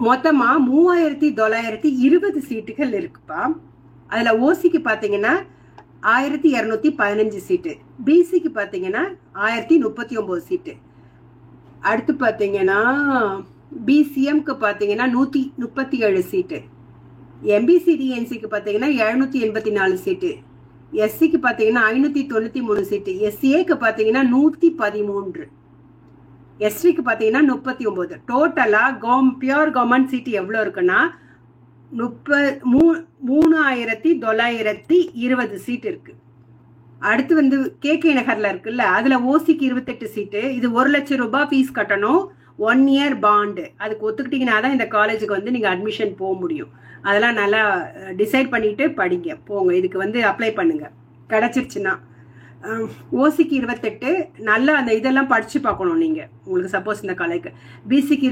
மொத்தமா 3920 சீட்டுகள் இருக்குப்பா. அதுல ஓசிக்கு பாத்தீங்கன்னா 1215 சீட்டு, பிசிக்கு பாத்தீங்கன்னா 1039 சீட்டு. அடுத்து பாத்தீங்கன்னா பிசிஎம்க்கு பாத்தீங்கன்னா 137 சீட்டு, எம்பிசிடிஎன்சிக்கு பாத்தீங்கன்னா 784 சீட்டு, எஸ்சிக்கு பாத்தீங்கன்னா 593 சீட்டு, எஸ்சிஏக்கு பாத்தீங்கன்னா 113, எஸ்டிக்கு பாத்தீங்கன்னா 39. டோட்டலா பியூர் கவர்மெண்ட் சீட் எவ்வளவு இருக்குன்னா 3920 சீட் இருக்கு. அடுத்து வந்து கேகே நகர்ல இருக்குல்ல, அதுல ஓசிக்கு 28 சீட்டு. இது 1 லட்சம் ரூபாய் ஃபீஸ் கட்டணும், 1 இயர் பாண்டு. அதுக்கு ஒத்துக்கிட்டீங்கன்னா தான் இந்த காலேஜுக்கு வந்து நீங்க அட்மிஷன் போக முடியும். அதெல்லாம் நல்லா டிசைட் பண்ணிட்டு படிங்க, போங்க, இதுக்கு வந்து அப்ளை பண்ணுங்க கிடைச்சிருச்சுன்னா. ஓசிக்கு 28, நல்லா அந்த இதெல்லாம் படிச்சு பார்க்கணும் நீங்க, உங்களுக்கு சப்போஸ் இந்த காலேஜுக்கு. பிசிக்கு